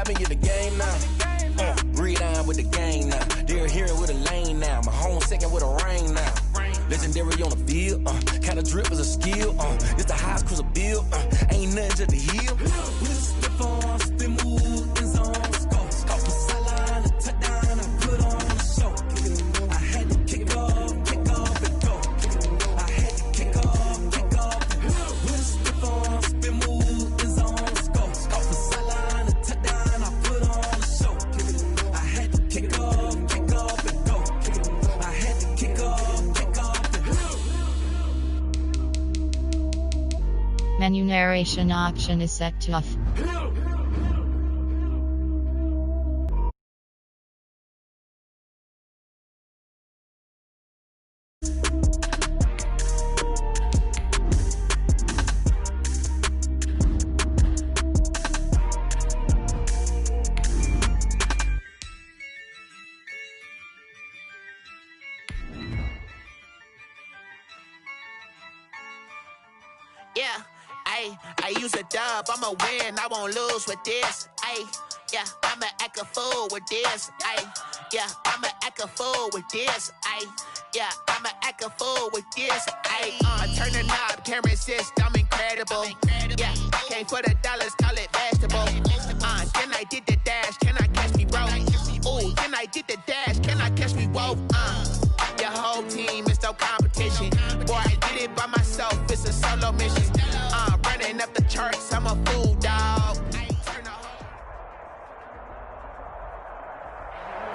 been in the game now. Read on with the game now. They're hearing with a lane now. My home second with a rain now. Legendary on the field. Kind of drip is a skill. It's the highest cruiser bill. Ain't nothing just the hill. Spin on, spin move, in zone, scope. Scope the sideline, a touchdown, I put on the show. I had to kick off and go. I had to kick off and go. With a spin on, spin move, in zone, scope. Scope the sideline, a touchdown, I put on the show. I had to kick off and go. I had to kick off and go. Menu narration option is set to off. Yeah, I use a dub, I'ma win, I won't lose with this. Yeah, I'ma act a fool with this. Yeah, I'ma act a fool with this. Yeah, I'ma act a fool with this. Turn the knob, can't resist, I'm incredible. Yeah, came for the dollars, call it vegetable. Then I did the dash, can I catch me, bro? Ooh, then I did the dash, can I catch me, whoa? Your whole team is no competition. Boy, I did it by myself, it's a solo mission. Running up the charts, I'm a fool, dog.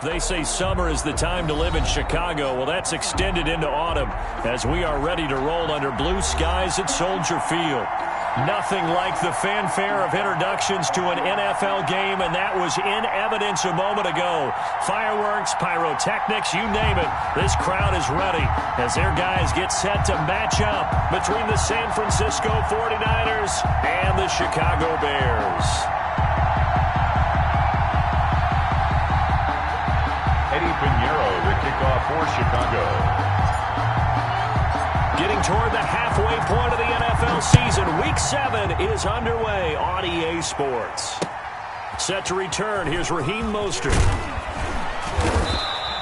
They say summer is the time to live in Chicago. Well, that's extended into autumn as we are ready to roll under blue skies at Soldier Field. Nothing like the fanfare of introductions to an NFL game, and that was in evidence a moment ago. Fireworks, pyrotechnics, you name it. This crowd is ready as their guys get set to match up between the San Francisco 49ers and the Chicago Bears. Eddie Pinheiro, the kickoff for Chicago. Getting toward the halfway point of the NFL season. Week 7 is underway on EA Sports. Set to return, here's Raheem Mostert.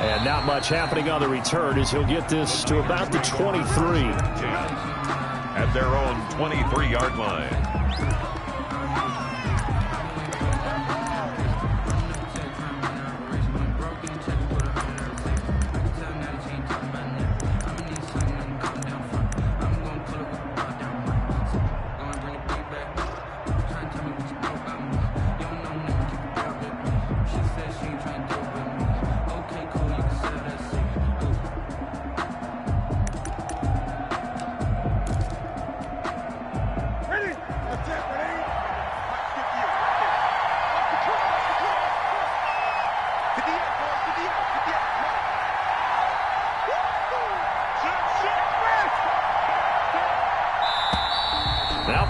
And not much happening on the return as he'll get this to about the 23. At their own 23-yard line.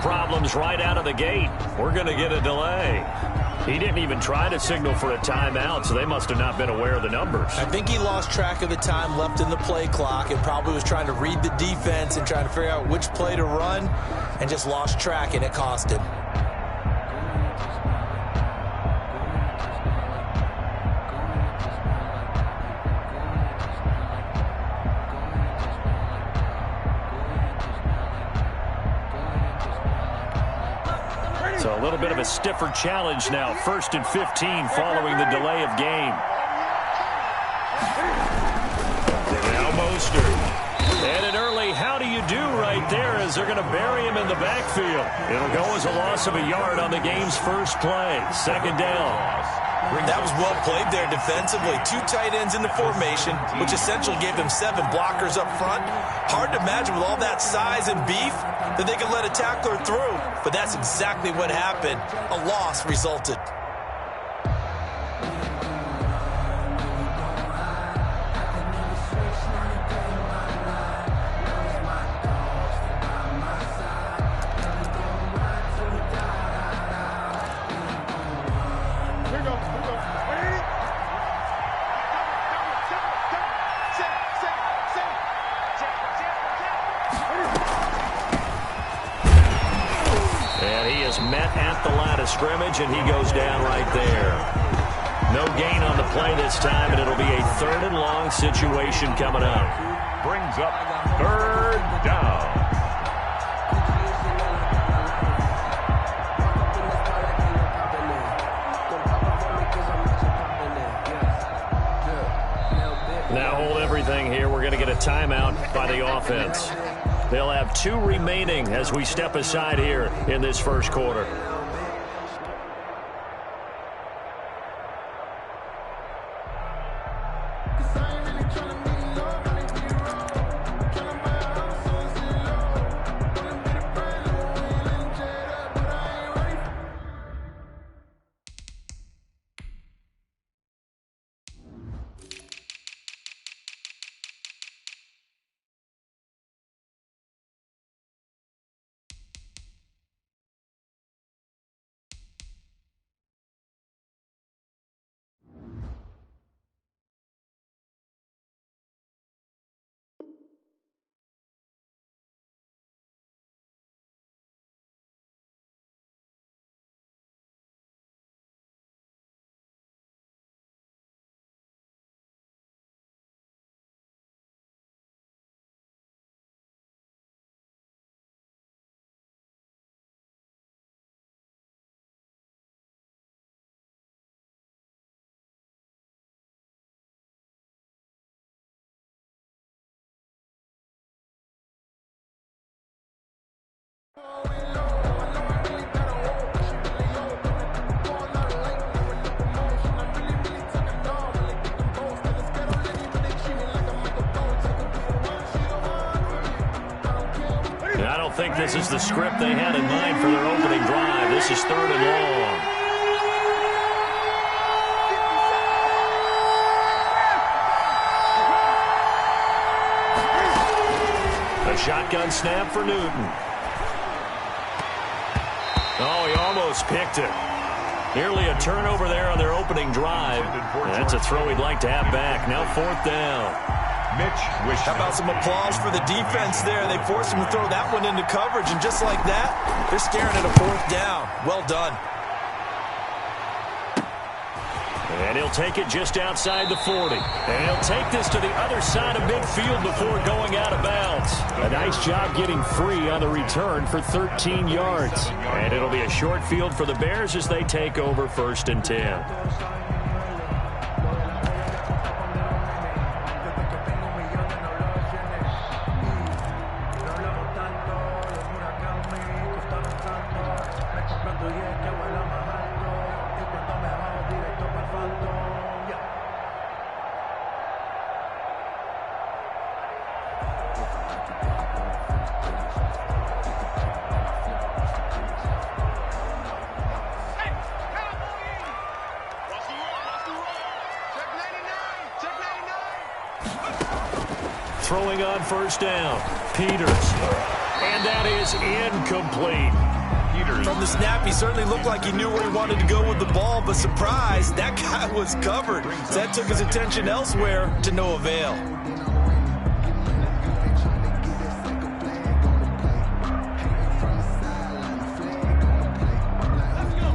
Problems right out of the gate. We're going to get a delay. He didn't even try to signal for a timeout, so they must have not been aware of the numbers. I think he lost track of the time left in the play clock and probably was trying to read the defense and trying to figure out which play to run and just lost track, and it cost him. So a little bit of a stiffer challenge now. 1st and 15 following the delay of game. Now Mostert. And an early how do you do right there as they're going to bury him in the backfield. It'll go as a loss of a yard on the game's first play. 2nd down. That was well played there defensively. 2 tight ends in the formation, which essentially gave them 7 blockers up front. Hard to imagine with all that size and beef that they could let a tackler through. But that's exactly what happened. A loss resulted. the line of scrimmage, and he goes down right there. No gain on the play this time, and it'll be a 3rd and long situation coming up. Brings up 3rd down. Now hold everything here. We're going to get a timeout by the offense. They'll have 2 remaining as we step aside here in this first quarter. I don't think this is the script they had in mind for their opening drive. This is 3rd and long. A shotgun snap for Newton. Oh, he almost picked it. Nearly a turnover there on their opening drive. That's a throw he'd like to have back. Now 4th down. How about some applause for the defense there? They forced him to throw that one into coverage, and just like that, they're staring at a 4th down. Well done. And he'll take it just outside the 40. And he'll take this to the other side of midfield before going out of bounds. A nice job getting free on the return for 13 yards. And it'll be a short field for the Bears as they take over 1st and 10. Throwing on 1st down, Peters. And that is incomplete. From the snap, he certainly looked like he knew where he wanted to go with the ball, but surprise, that guy was covered. So that took his attention elsewhere to no avail.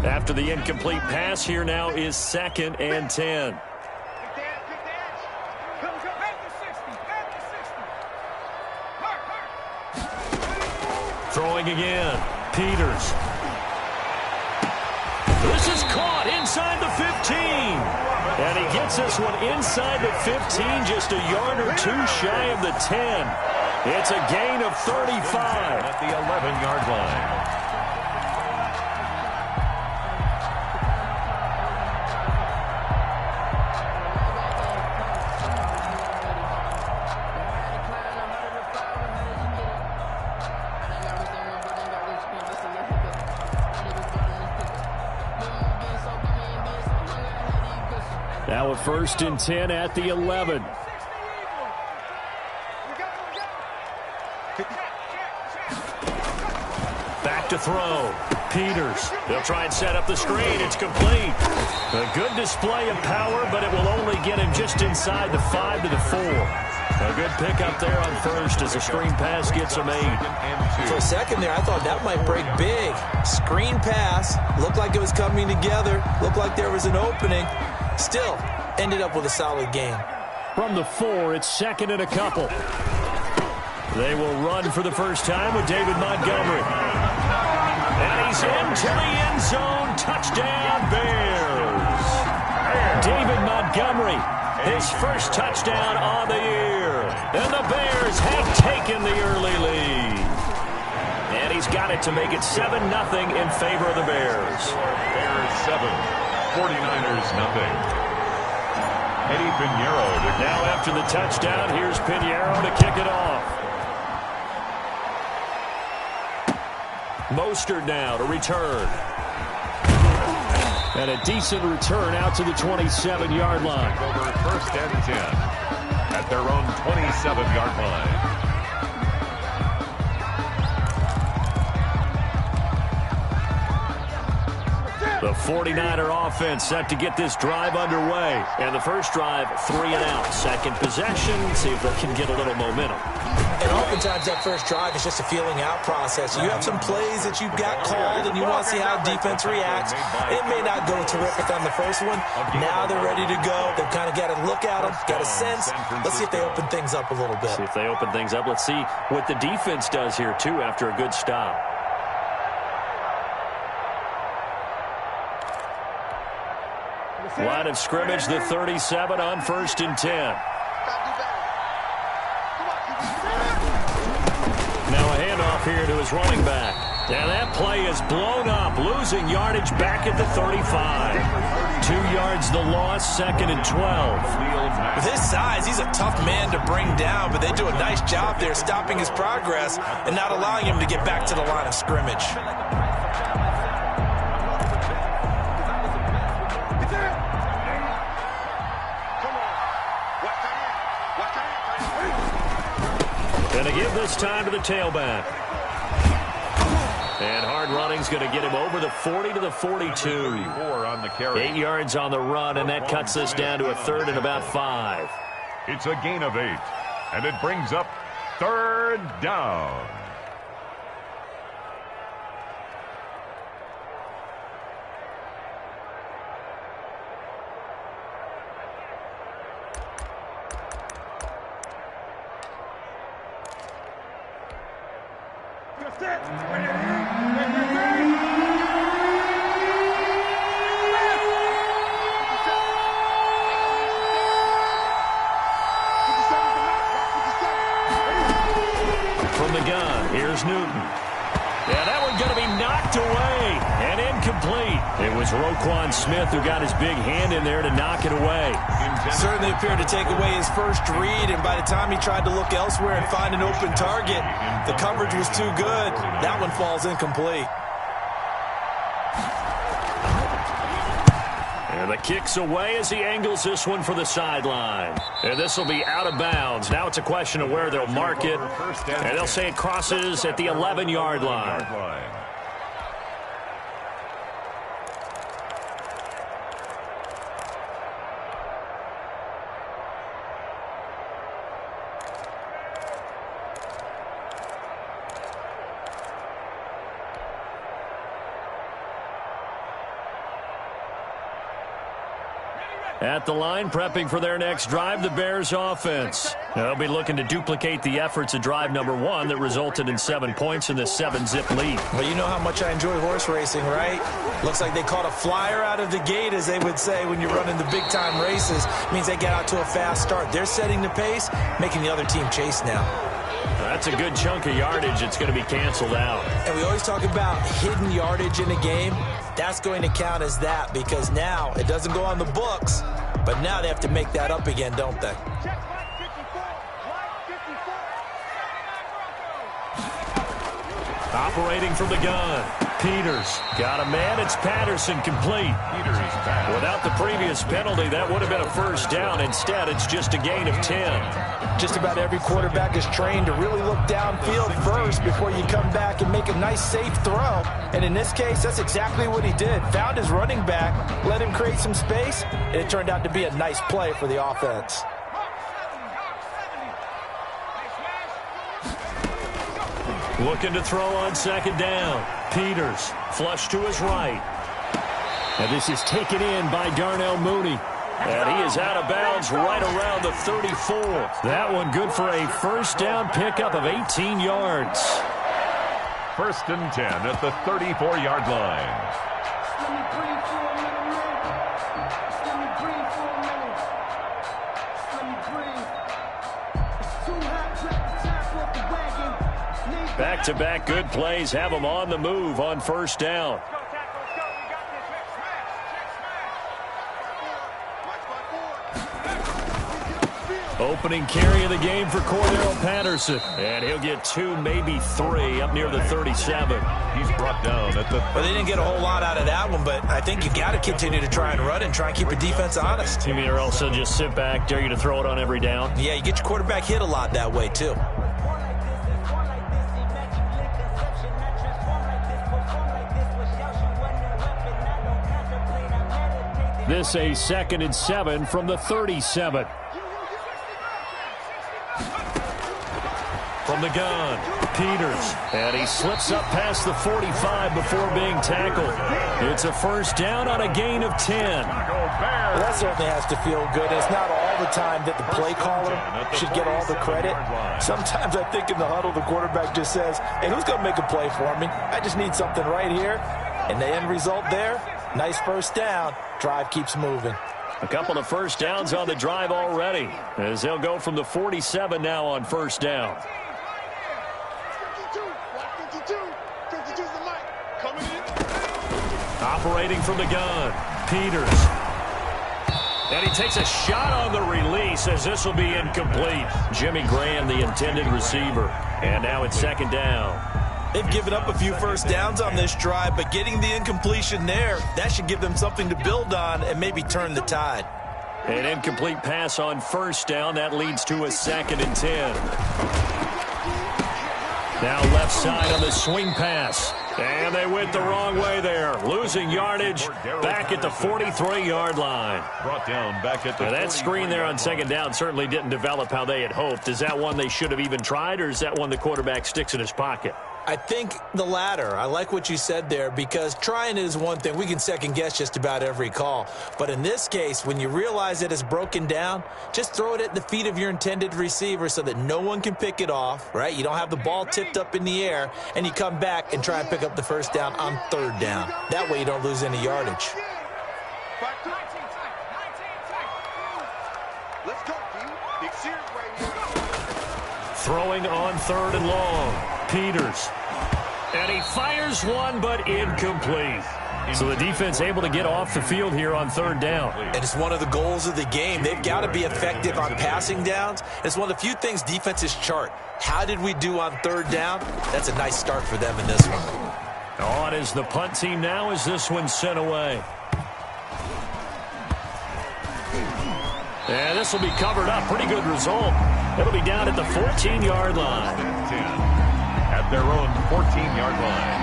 After the incomplete pass, here now is 2nd and 10. Throwing again, Peters. This is caught inside the 15. And he gets this one inside the 15, just a yard or 2 shy of the 10. It's a gain of 35. At the 11-yard line. Now a 1st and 10 at the 11. Back to throw. Peters. They'll try and set up the screen. It's complete. A good display of power, but it will only get him just inside the 5 to the 4. A good pickup there on first as a screen pass gets a made. For a second there, I thought that might break big. Screen pass. Looked like it was coming together. Looked like there was an opening. Still, ended up with a solid game. From the 4, it's second and a couple. They will run for the first time with David Montgomery. And he's into the end zone. Touchdown, Bears. David Montgomery, his first touchdown on the year. And the Bears have taken the early lead. And he's got it to make it 7-0 in favor of the Bears. Bears 7, 49ers 0. Eddie Pinheiro. Now after the touchdown, here's Pinheiro to kick it off. Mostert now to return. And a decent return out to the 27-yard line. Over first and 10 at their own 27-yard line. The 49er offense set to get this drive underway. And the first drive, 3 and out. Second possession, see if they can get a little momentum. And oftentimes that first drive is just a feeling out process. You have some plays that you've got called and you want to see how defense reacts. It may not go terrific on the first one. Now they're ready to go. They've kind of got to look at them, got a sense. Let's see if they open things up a little bit. See if they open things up. Let's see what the defense does here, too, after a good stop. Line of scrimmage, the 37 on first and 10. Now a handoff here to his running back. And that play is blown up, losing yardage back at the 35. 2 yards the loss, second and 12. With his size, he's a tough man to bring down, but they do a nice job there stopping his progress and not allowing him to get back to the line of scrimmage. Going to give this time to the tailback. And hard running's going to get him over the 40 to the 42. 8 yards on the run, and that cuts this down to a third and about 5. It's a gain of 8, and it brings up third down. From the gun, here's Newton. Yeah, that one's going to be knocked away and incomplete. It was Roquan Smith who got his big hand in there to knock it away. Certainly appeared to take away his first read, and by the time he tried to look elsewhere and find an open target, the coverage was too good. That one falls incomplete. And the kick's away as he angles this one for the sideline. And this will be out of bounds. Now it's a question of where they'll mark it. And they'll say it crosses at the 11-yard line. At the line, prepping for their next drive, the Bears offense. They'll be looking to duplicate the efforts of drive number 1 that resulted in 7 points in this 7-zip lead. Well, you know how much I enjoy horse racing, right? Looks like they caught a flyer out of the gate, as they would say when you're running the big-time races. Means they get out to a fast start. They're setting the pace, making the other team chase now. That's a good chunk of yardage. It's going to be canceled out. And we always talk about hidden yardage in a game. That's going to count as that, because now it doesn't go on the books, but now they have to make that up again, don't they? Operating from the gun. Peters got a man. It's Patterson complete. Without the previous penalty, that would have been a first down. Instead, it's just a gain of 10. Just about every quarterback is trained to really look downfield first before you come back and make a nice, safe throw. And in this case, that's exactly what he did. Found his running back, let him create some space, and it turned out to be a nice play for the offense. Looking to throw on second down. Peters, flush to his right. And this is taken in by Darnell Mooney. And he is out of bounds right around the 34. That one good for a first down pickup of 18 yards. 1st and 10 at the 34-yard line. Back-to-back good plays have them on the move on first down. Opening carry of the game for Cordero Patterson. And he'll get 2, maybe 3 up near the 37. He's brought down at the... Well, they didn't get a whole lot out of that one, but I think you got to continue to try and run and try and keep your defense honest. You mean or else they'll just sit back, dare you to throw it on every down? Yeah, you get your quarterback hit a lot that way, too. This a 2nd and 7 from the 37. From the gun, Peters. And he slips up past the 45 before being tackled. It's a first down on a gain of 10. Well, that certainly has to feel good. It's not all the time that the play caller should get all the credit. Sometimes I think in the huddle the quarterback just says, hey, who's going to make a play for me? I just need something right here. And the end result there, nice first down. Drive keeps moving. A couple of first downs on the drive already, as they'll go from the 47 now on first down. Operating from the gun, Peters. And he takes a shot on the release as this will be incomplete. Jimmy Graham, the intended receiver. And now it's 2nd down. They've given up a few first downs on this drive, but getting the incompletion there, that should give them something to build on and maybe turn the tide. An incomplete pass on first down. That leads to a 2nd and 10. Now left side on the swing pass. And they went the wrong way there. Losing yardage back at the 43-yard line. Brought down back at the... Now that screen there on 2nd down certainly didn't develop how they had hoped. Is that one they should have even tried, or is that one the quarterback sticks in his pocket? I think the latter. I like what you said there, because trying is one thing. We can second-guess just about every call. But in this case, when you realize that it's broken down, just throw it at the feet of your intended receiver so that no one can pick it off, right? You don't have the ball tipped up in the air, and you come back and try and pick up the first down on 3rd down. That way you don't lose any yardage. Throwing on 3rd and long. Peters. And he fires one, but incomplete. So the defense able to get off the field here on 3rd down. And it's one of the goals of the game. They've got to be effective on passing downs. It's one of the few things defenses chart. How did we do on 3rd down? That's a nice start for them in this one. On is the punt team now as this one's sent away. And this will be covered up. Pretty good result. It'll be down at the 14-yard line. 10 at their own 14-yard line.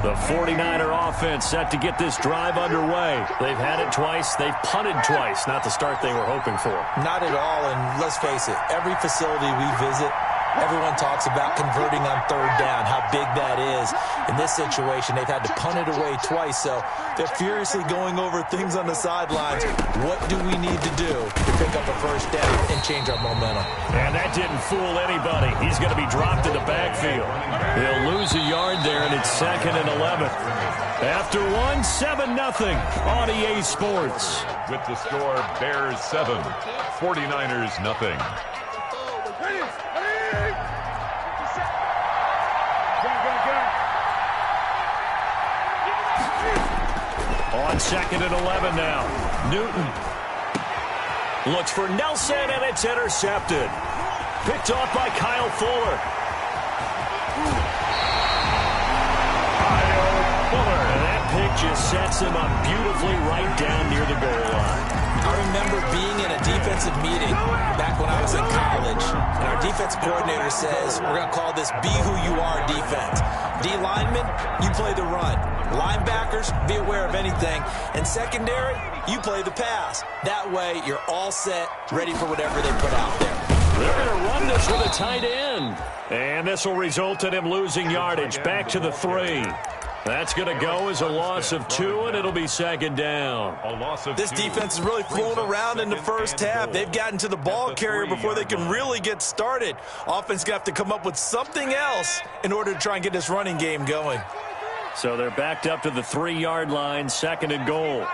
The 49er offense set to get this drive underway. They've had it twice. They've punted twice. Not the start they were hoping for. Not at all, and let's face it, every facility we visit, everyone talks about converting on 3rd down, how big that is. In this situation, they've had to punt it away twice, so they're furiously going over things on the sidelines. What do we need to do to pick up a first down and change our momentum? And that didn't fool anybody. He's going to be dropped in the backfield. He'll lose a yard there, and it's 2nd and 11. After one, 7-0 on EA Sports. With the score, Bears 7, 49ers nothing. On 2nd and 11 now. Newton looks for Nelson, and it's intercepted. Picked off by Kyle Fuller. And that pick just sets him up beautifully right down near the goal line. I remember being in a defensive meeting back when I was in college, and our defensive coordinator says, we're going to call this be who you are defense. D linemen, you play the run. Linebackers, be aware of anything. And secondary, you play the pass. That way, you're all set, ready for whatever they put out there. They're going to run this with a tight end. And this will result in him losing yardage. Back to the 3. That's going to go as a loss of 2, and it'll be second down. This defense is really flown around in the first half. They've gotten to the ball carrier before they can really get started. Offense going to have to come up with something else in order to try and get this running game going. So they're backed up to the 3-yard line, second and goal.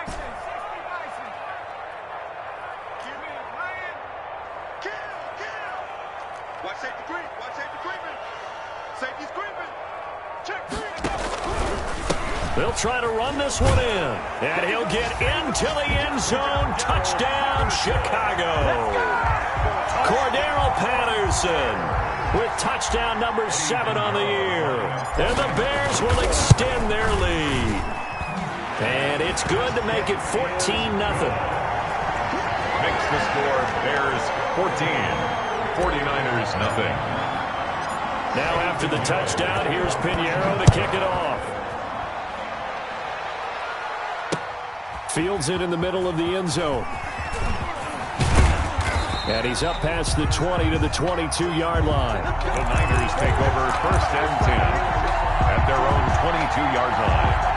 They'll try to run this one in. And he'll get into the end zone. Touchdown, Chicago. Cordero Patterson with touchdown number 7 on the year. And the Bears will extend their lead. And it's good to make it 14-0. Makes the score Bears 14, 49ers nothing. Now after the touchdown, here's Pinheiro to kick it off. Fields it in the middle of the end zone. And he's up past the 20 to the 22-yard line. The Niners take over first and 10 at their own 22-yard line.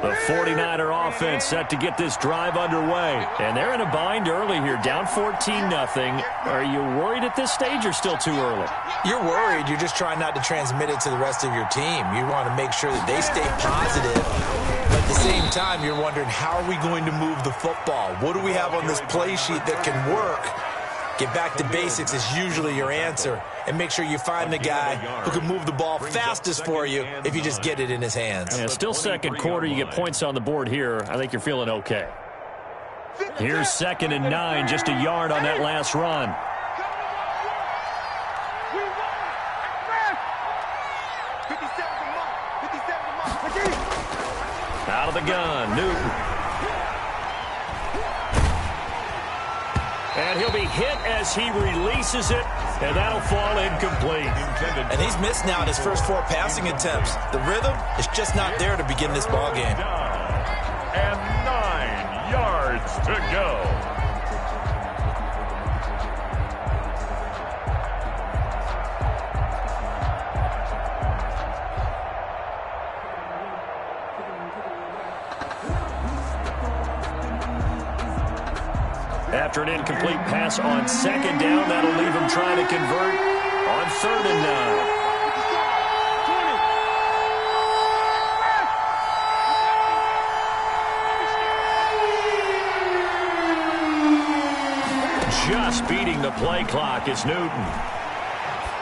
The 49er offense set to get this drive underway. And they're in a bind early here, down 14-0. Are you worried at this stage or still too early? You're worried. You're just trying not to transmit it to the rest of your team. You want to make sure that they stay positive. But at the same time, you're wondering, how are we going to move the football? What do we have on this play sheet that can work? Get back to basics is usually your answer. And make sure you find the guy who can move the ball fastest for you if you just get it in his hands. Yeah, still second quarter. You get points on the board here. I think you're feeling okay. Here's 2nd and 9, just a yard on that last run. Out of the gun, Newton. And he'll be hit as he releases it, and that'll fall incomplete. And he's missed now in his first 4 passing attempts. The rhythm is just not there to begin this ball game. And 9 yards to go. After an incomplete pass on 2nd down, that'll leave him trying to convert on 3rd and 9. Just beating the play clock is Newton.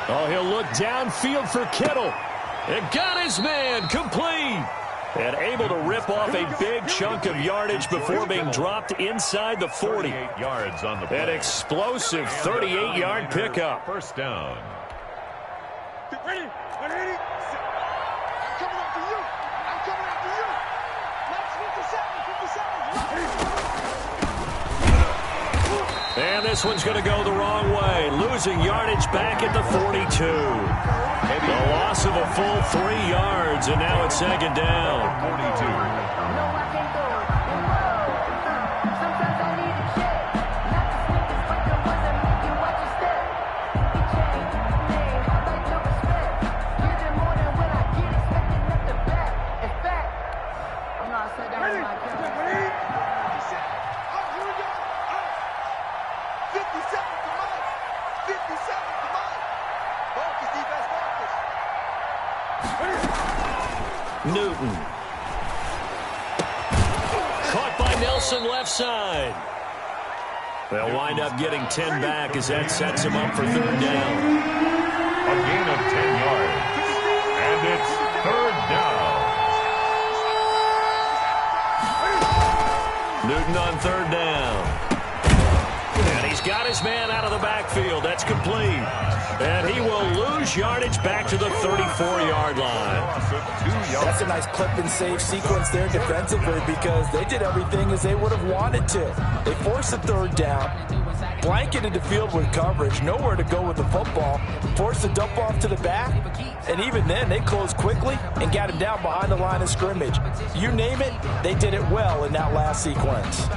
Oh, he'll look downfield for Kittle. And got his man complete. And able to rip off a big chunk of yardage before being dropped inside the 40. 38 yards on the play. An explosive 38-yard pickup. First down. Ready? I'm coming after you. That's 57. And this one's going to go the wrong way. Losing yardage back at the 42. The loss of a full 3 yards, and now it's 2nd down. 42. Newton. Caught by Nelson left side. They'll wind up getting 10 back as that sets him up for 3rd down. A gain of 10 yards. And it's 3rd down. third down. And he's got his man out of the backfield. That's complete. And he will lose yardage back to the 34-yard line. That's a nice clip and save sequence there defensively because they did everything as they would have wanted to. They forced the third down, blanketed the field with coverage, nowhere to go with the football, forced the dump off to the back, and even then they closed quickly and got him down behind the line of scrimmage. You name it, they did it well in that last sequence.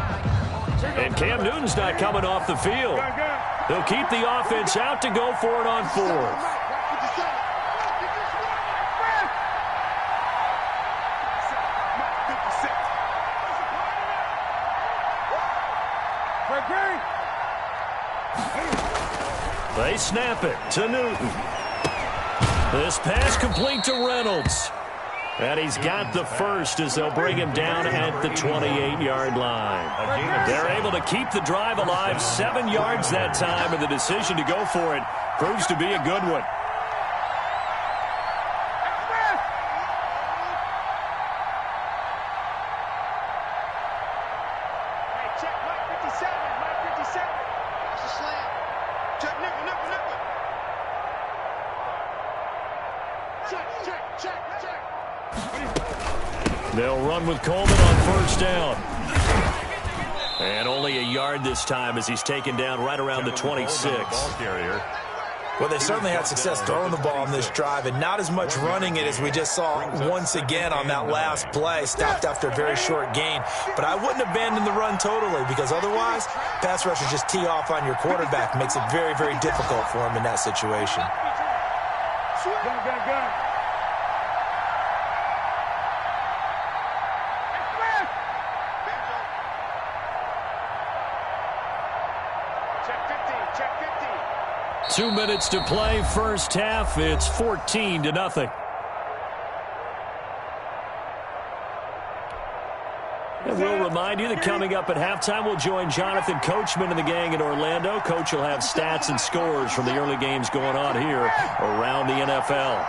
And Cam Newton's not coming off the field. They'll keep the offense out to go for it on fourth. They snap it to Newton. This pass complete to Reynolds. And he's got the first as they'll bring him down at the 28-yard line. They're able to keep the drive alive, 7 yards that time, and the decision to go for it proves to be a good one. They'll run with Coleman on first down. And only a yard this time as he's taken down right around the 26. Well, they certainly had success throwing the ball on this drive and not as much running it as we just saw once again on that last play. Stopped after a very short gain. But I wouldn't abandon the run totally because otherwise, pass rushers just tee off on your quarterback. Makes it very, very difficult for him in that situation. Check 50. 2 minutes to play, first half. It's 14-0. And we'll remind you that coming up at halftime, we'll join Jonathan Coachman and the gang in Orlando. Coach will have stats and scores from the early games going on here around the NFL.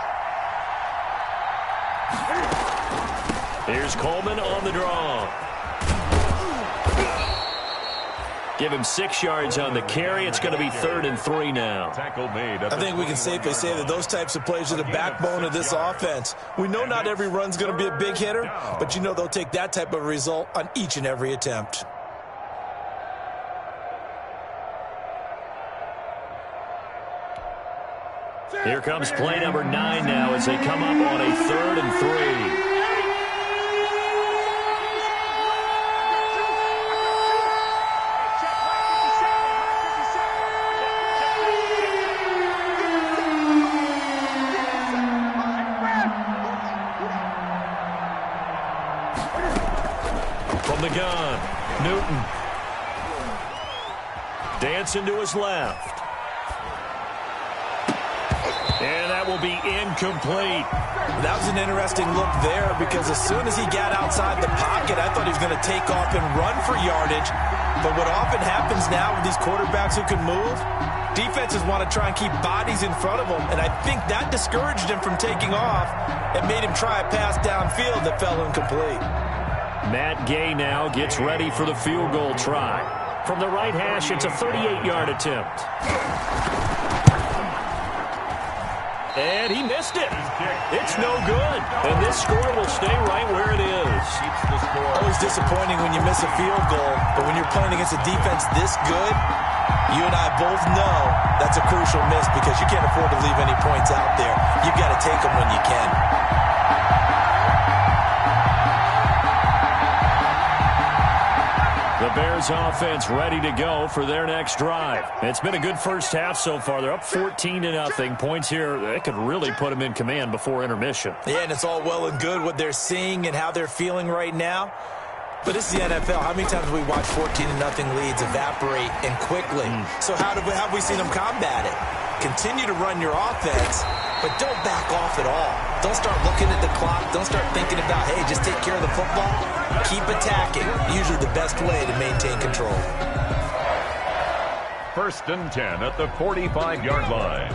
Here's Coleman on the draw. Give him 6 yards on the carry. It's going to be 3rd and 3 now. I think we can safely say that those types of plays are the backbone of this offense. We know not every run's going to be a big hitter, but you know they'll take that type of result on each and every attempt. Here comes play number 9 now as they come up on a 3rd and 3. From the gun, Newton. Dancing to his left. And that will be incomplete. That was an interesting look there because as soon as he got outside the pocket, I thought he was going to take off and run for yardage. But what often happens now with these quarterbacks who can move, defenses want to try and keep bodies in front of them. And I think that discouraged him from taking off and made him try a pass downfield that fell incomplete. Matt Gay now gets ready for the field goal try. From the right hash, it's a 38-yard attempt. And he missed it. It's no good. And this score will stay right where it is. Always disappointing when you miss a field goal, but when you're playing against a defense this good, you and I both know that's a crucial miss because you can't afford to leave any points out there. You've got to take them when you can. The Bears offense ready to go for their next drive. It's been a good first half so far. They're up 14-0. Points here, they could really put them in command before intermission. Yeah, and it's all well and good what they're seeing and how they're feeling right now. But this is the NFL. How many times have we watched 14-0 leads evaporate and quickly? So how have we seen them combat it? Continue to run your offense, but don't back off at all. Don't start looking at the clock. Don't start thinking about, hey, just take care of the football. Keep attacking. Usually the best way to maintain control. 1st and 10 at the 45-yard line.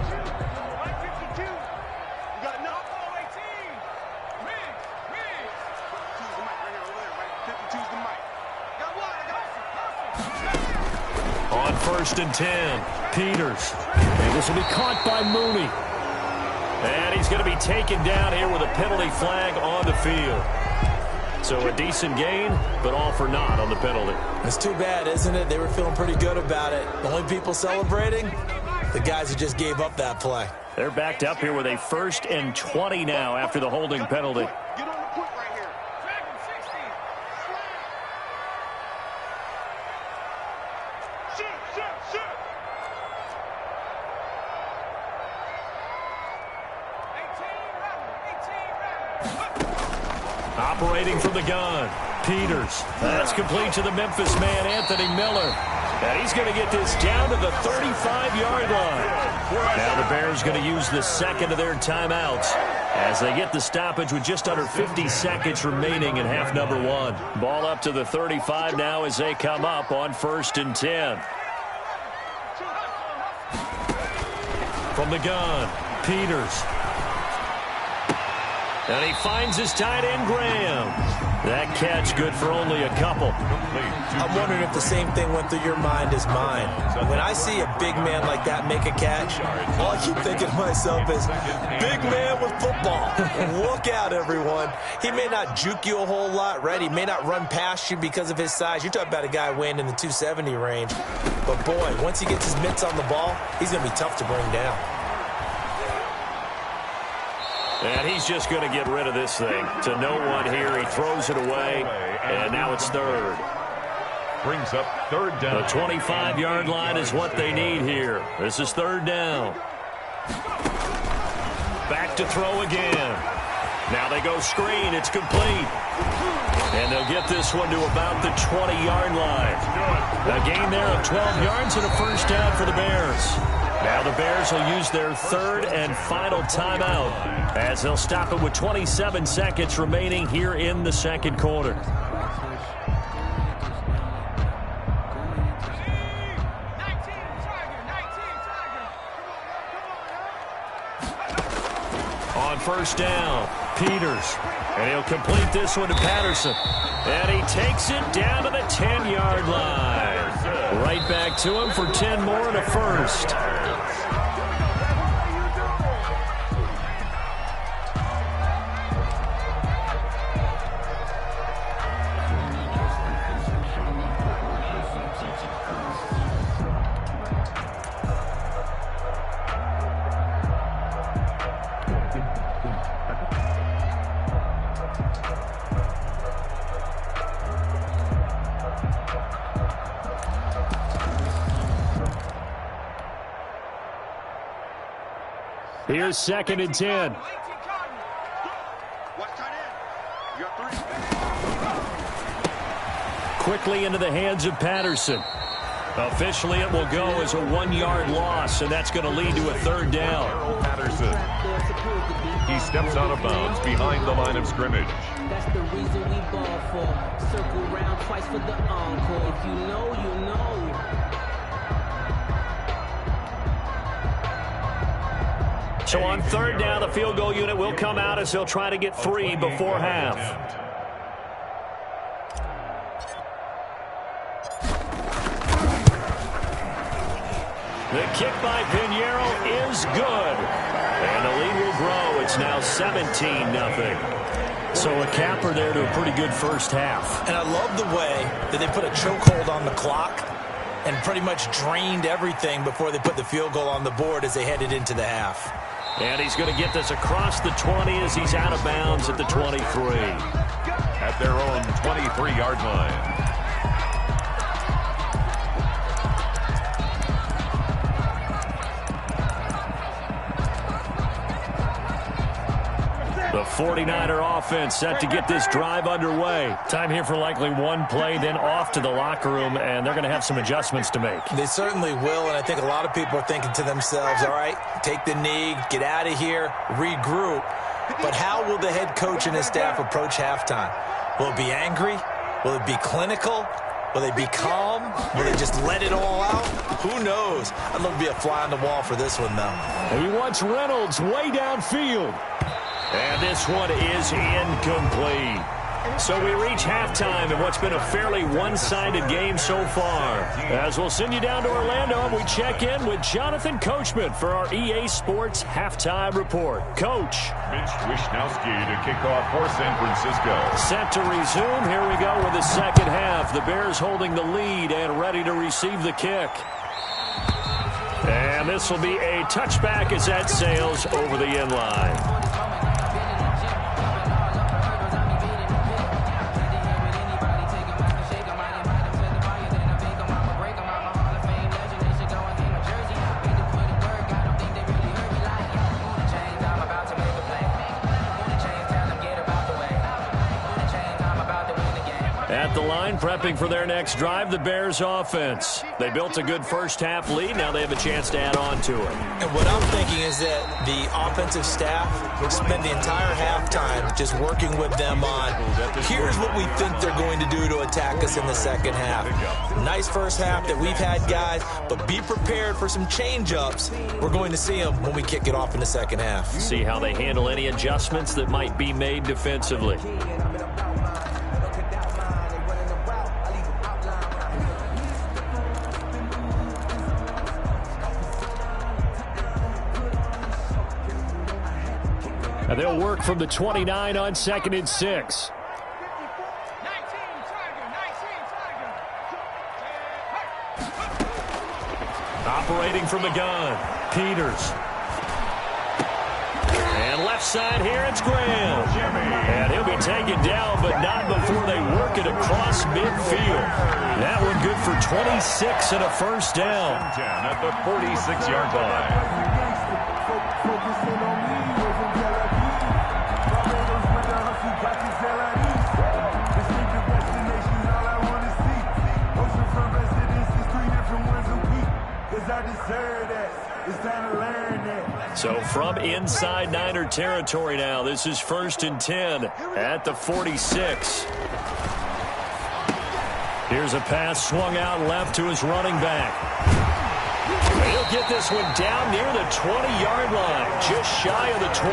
first and 10. Peters. And this will be caught by Mooney. And he's going to be taken down here with a penalty flag on the field. So a decent gain, but all for naught on the penalty. It's too bad, isn't it? They were feeling pretty good about it. The only people celebrating, the guys who just gave up that play. They're backed up here with a first and 20 now after the holding penalty. Get on the foot right here. Shoot. Operating from the gun, Peters. That's complete to the Memphis man, Anthony Miller. And he's going to get this down to the 35-yard line. Now the Bears going to use the second of their timeouts as they get the stoppage with just under 50 seconds remaining in half number 1. Ball up to the 35 now as they come up on first and 10. From the gun, Peters. And he finds his tight end, Graham. That catch good for only a couple. I'm wondering if the same thing went through your mind as mine. When I see a big man like that make a catch, all I keep thinking to myself is, big man with football. Look out, everyone. He may not juke you a whole lot, right? He may not run past you because of his size. You're talking about a guy weighing in the 270 range. But, boy, once he gets his mitts on the ball, he's going to be tough to bring down. And he's just going to get rid of this thing. To no one here. He throws it away. And now it's third. Brings up third down. The 25-yard line is what they need here. This is third down. Back to throw again. Now they go screen. It's complete. And they'll get this one to about the 20-yard line. A gain there of 12 yards and a first down for the Bears. Now the Bears will use their third and final timeout as they'll stop it with 27 seconds remaining here in the second quarter. On first down, Peters. And he'll complete this one to Patterson. And he takes it down to the 10-yard line. Right back to him for 10 more and a first. Here's second and 10. Quickly into the hands of Patterson. Officially, it will go as a 1-yard loss, and that's going to lead to a third down. Patterson. He steps out of bounds behind the line of scrimmage. That's the reason we ball for. Circle round twice for the encore. If you know, you know. So on third down, the field goal unit will come out as they'll try to get 3 before half. The kick by Pinheiro is good. And the lead will grow. It's now 17-0. So a capper there to a pretty good first half. And I love the way that they put a chokehold on the clock and pretty much drained everything before they put the field goal on the board as they headed into the half. And he's going to get this across the 20 as he's out of bounds at the 23. At their own 23-yard line. The 49er offense set to get this drive underway. Time here for likely one play, then off to the locker room, and they're going to have some adjustments to make. They certainly will, and I think a lot of people are thinking to themselves, all right, take the knee, get out of here, regroup. But how will the head coach and his staff approach halftime? Will it be angry? Will it be clinical? Will they be calm? Will they just let it all out? Who knows? I'd love to be a fly on the wall for this one, though. And he wants Reynolds way downfield. And this one is incomplete. So we reach halftime in what's been a fairly one-sided game so far. As we'll send you down to Orlando, and we check in with Jonathan Coachman for our EA Sports Halftime Report. Coach. Mitch Wishnowsky to kick off for San Francisco. Set to resume. Here we go with the second half. The Bears holding the lead and ready to receive the kick. And this will be a touchback as that sails over the end line. At the line, prepping for their next drive, the Bears offense. They built a good first-half lead. Now they have a chance to add on to it. And what I'm thinking is that the offensive staff spend the entire halftime just working with them on, here's what we think they're going to do to attack us in the second half. Nice first half that we've had, guys, but be prepared for some change-ups. We're going to see them when we kick it off in the second half. See how they handle any adjustments that might be made defensively. And they'll work from the 29 on 2nd and 6. Operating from the gun, Peters. And left side here, it's Graham. And he'll be taken down, but not before they work it across midfield. That one good for 26 and a first down. 10 at the 46-yard line. So from inside Niner territory now, this is 1st and 10 at the 46. Here's a pass swung out left to his running back. He'll get this one down near the 20-yard line, just shy of the 20.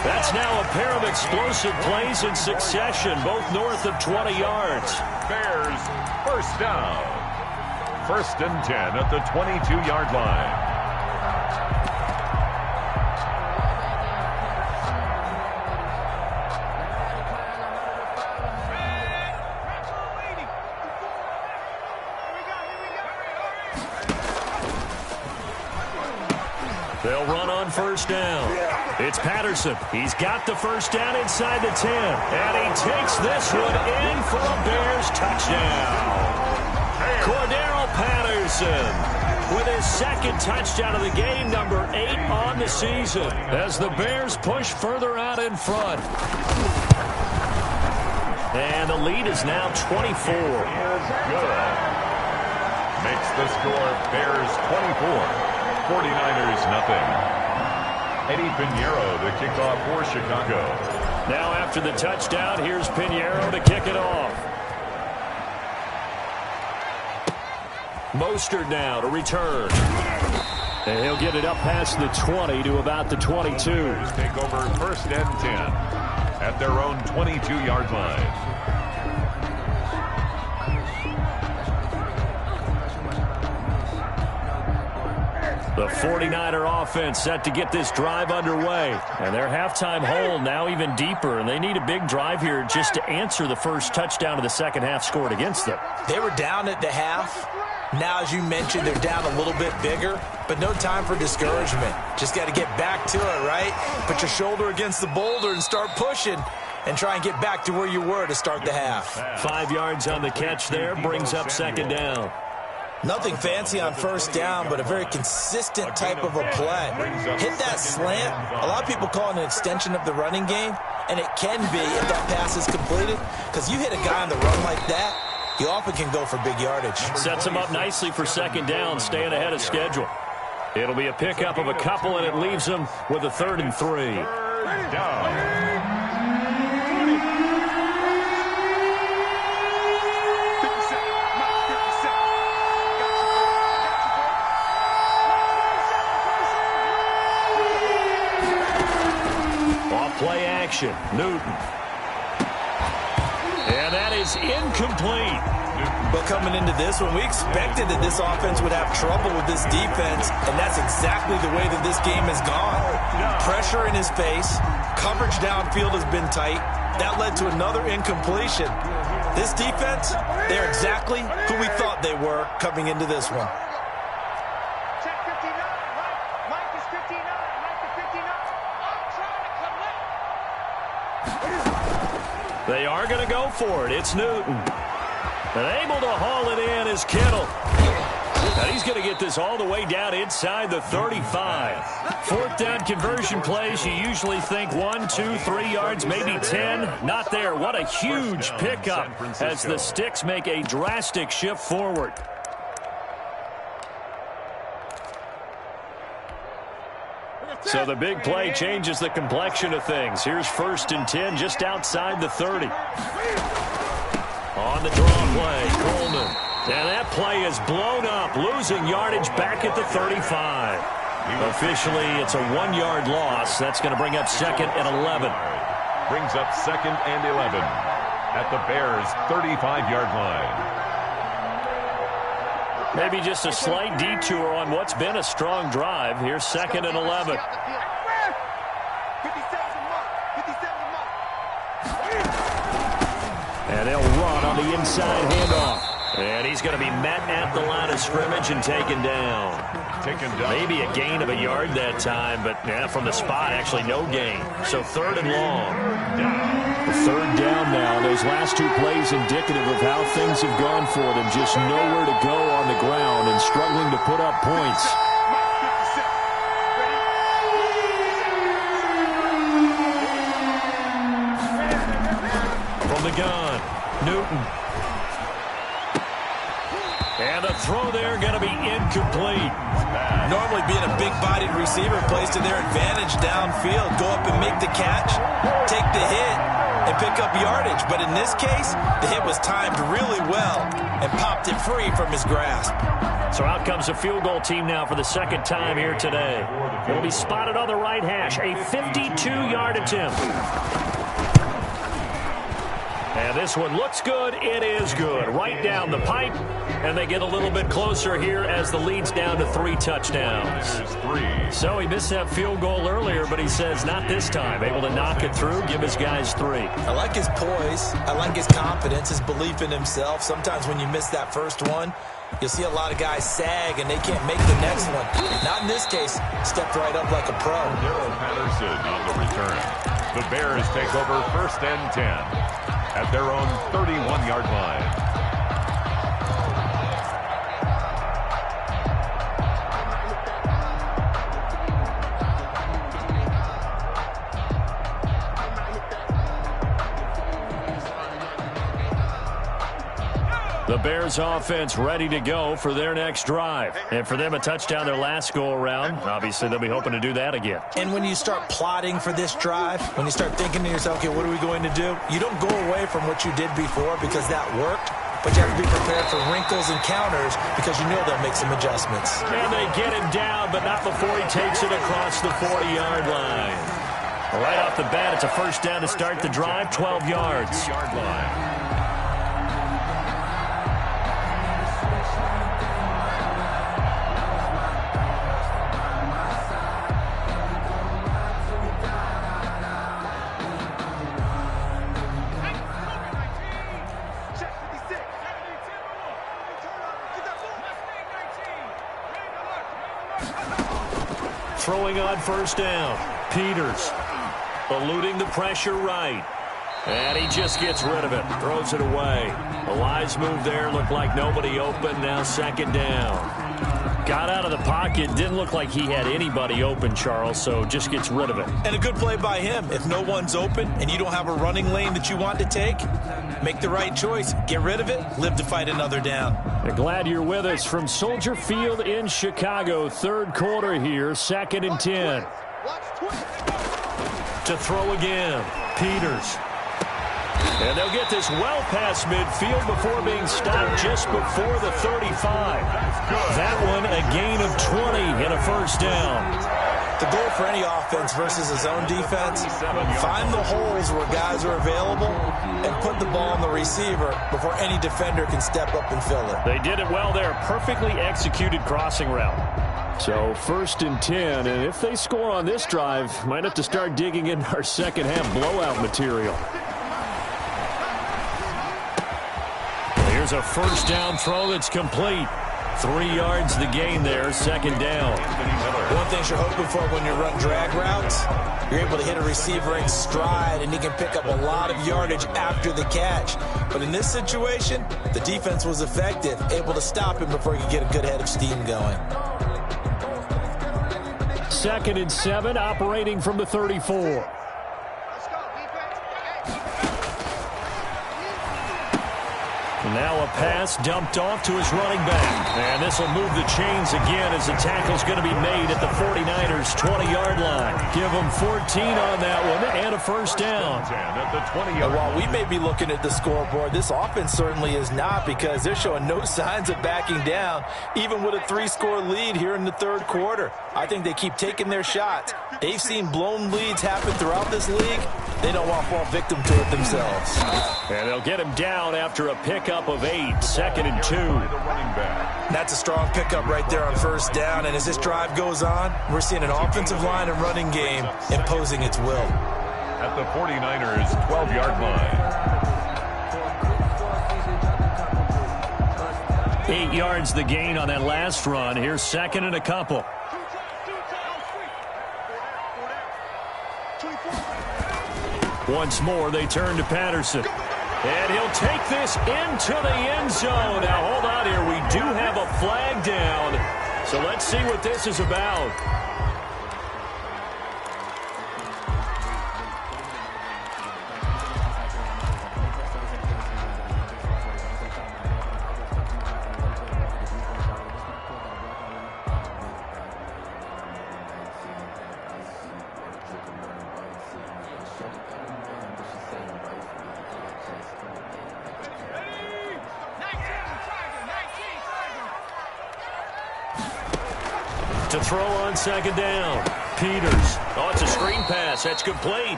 That's now a pair of explosive plays in succession, both north of 20 yards. Bears first down. 1st and 10 at the 22-yard line. They'll run on first down. It's Patterson. He's got the first down inside the 10. And he takes this one in for a Bears touchdown. Cordero Patterson with his second touchdown of the game, number 8 on the season, as the Bears push further out in front. And the lead is now 24. Good. Makes the score Bears 24. 49ers nothing. Eddie Pinheiro to kick off for Chicago. Now after the touchdown, here's Pinheiro to kick it off. Mostert now to return. And he'll get it up past the 20 to about the 22. Take over 1st and 10 at their own 22-yard line. The 49er offense set to get this drive underway. And their halftime hole now even deeper. And they need a big drive here just to answer the first touchdown of the second half scored against them. They were down at the half. Now, as you mentioned, they're down a little bit bigger, but no time for discouragement. Just got to get back to it, right? Put your shoulder against the boulder and start pushing and try and get back to where you were to start the half. 5 yards on the catch there, brings up second down. Nothing fancy on first down, but a very consistent type of a play. Hit that slant. A lot of people call it an extension of the running game, and it can be if that pass is completed, because you hit a guy on the run like that, you often can go for big yardage. Sets him up nicely for second down, staying ahead of schedule. It'll be a pickup of a couple, and it leaves him with a 3rd and 3. Third down. Play action. Newton. is incomplete. But coming into this one, we expected that this offense would have trouble with this defense, and that's exactly the way that this game has gone. Pressure in his face, coverage downfield has been tight. That led to another incompletion. This defense, they're exactly who we thought they were coming into this one. Check 59. Mike is 59. Mike is 59. I'm trying to connect. They are going to go for it. It's Newton. And able to haul it in is Kittle. And he's going to get this all the way down inside the 35. Fourth down conversion plays, you usually think 1, 2, 3 yards, maybe 10. Not there. What a huge pickup as the Sticks make a drastic shift forward. So the big play changes the complexion of things. Here's 1st and 10 just outside the 30. On the draw play, Coleman. And that play is blown up, losing yardage back at the 35. Officially, it's a 1-yard loss. That's going to bring up 2nd and 11. Brings up 2nd and 11 at the Bears' 35-yard line. Maybe just a slight detour on what's been a strong drive. Here's 2nd and 11. And they'll run on the inside handoff. And he's going to be met at the line of scrimmage and taken down. Maybe a gain of a yard that time, but from the spot, actually no gain. So 3rd and long. The 3rd down now. Those last 2 plays indicative of how things have gone for them. Just nowhere to go on the ground and struggling to put up points. From the gun, Newton. And the throw there going to be incomplete. Normally being a big-bodied receiver plays to their advantage downfield. Go up and make the catch, take the hit, and pick up yardage. But in this case, the hit was timed really well and popped it free from his grasp. So out comes the field goal team now for the 2nd time here today. It'll be spotted on the right hash. A 52-yard attempt. And this one looks good. It is good. Right down the pipe. And they get a little bit closer here as the lead's down to 3 touchdowns. So he missed that field goal earlier, but he says not this time. Able to knock it through, give his guys 3. I like his poise. I like his confidence, his belief in himself. Sometimes when you miss that first one, you'll see a lot of guys sag and they can't make the next one. Not in this case. Stepped right up like a pro. Darrell Patterson on the return. The Bears take over 1st and 10 at their own 31-yard line. The Bears offense ready to go for their next drive. And for them, a touchdown their last go-around. Obviously, they'll be hoping to do that again. And when you start plotting for this drive, when you start thinking to yourself, okay, what are we going to do? You don't go away from what you did before because that worked. But you have to be prepared for wrinkles and counters because you know they'll make some adjustments. And they get him down, but not before he takes it across the 40-yard line. Right off the bat, it's a 1st down to start the drive, 12 yards. Throwing on 1st down. Peters eluding the pressure right. And he just gets rid of it. Throws it away. A wise move there. Looked like nobody open. Now 2nd down. Got out of the pocket. Didn't look like he had anybody open, Charles, so just gets rid of it. And a good play by him. If no one's open and you don't have a running lane that you want to take, make the right choice. Get rid of it. Live to fight another down. I'm glad you're with us from Soldier Field in Chicago. 3rd quarter here. 2nd and 10. To throw again. Peters. And they'll get this well past midfield before being stopped just before the 35. That one a gain of 20 and a 1st down. The goal for any offense versus a zone defense, find the holes where guys are available and put the ball on the receiver before any defender can step up and fill it. They did it well there. Perfectly executed crossing route. So 1st and 10, and if they score on this drive, might have to start digging in our second half blowout material. Here's a first down throw that's complete. 3 yards the gain there, 2nd down. One thing you're hoping for when you run drag routes, you're able to hit a receiver in stride, and he can pick up a lot of yardage after the catch. But in this situation, the defense was effective, able to stop him before he could get a good head of steam going. 2nd and 7, operating from the 34. Now a pass dumped off to his running back. And this will move the chains again as the tackle's going to be made at the 49ers' 20-yard line. Give them 14 on that one and a 1st down. And while we may be looking at the scoreboard, this offense certainly is not, because they're showing no signs of backing down, even with a 3-score lead here in the 3rd quarter. I think they keep taking their shots. They've seen blown leads happen throughout this league. They don't want to fall victim to it themselves. And they'll get him down after a pickup of 8, 2nd and 2. That's a strong pickup right there on 1st down, and as this drive goes on, we're seeing an offensive line and running game imposing its will. At the 49ers' 12-yard line. 8 yards the gain on that last run. Here's 2nd and a couple. Once more, they turn to Patterson. And he'll take this into the end zone. Now, hold on here. We do have a flag down. So let's see what this is about. To throw on 2nd down. Peters. Oh, it's a screen pass. That's complete.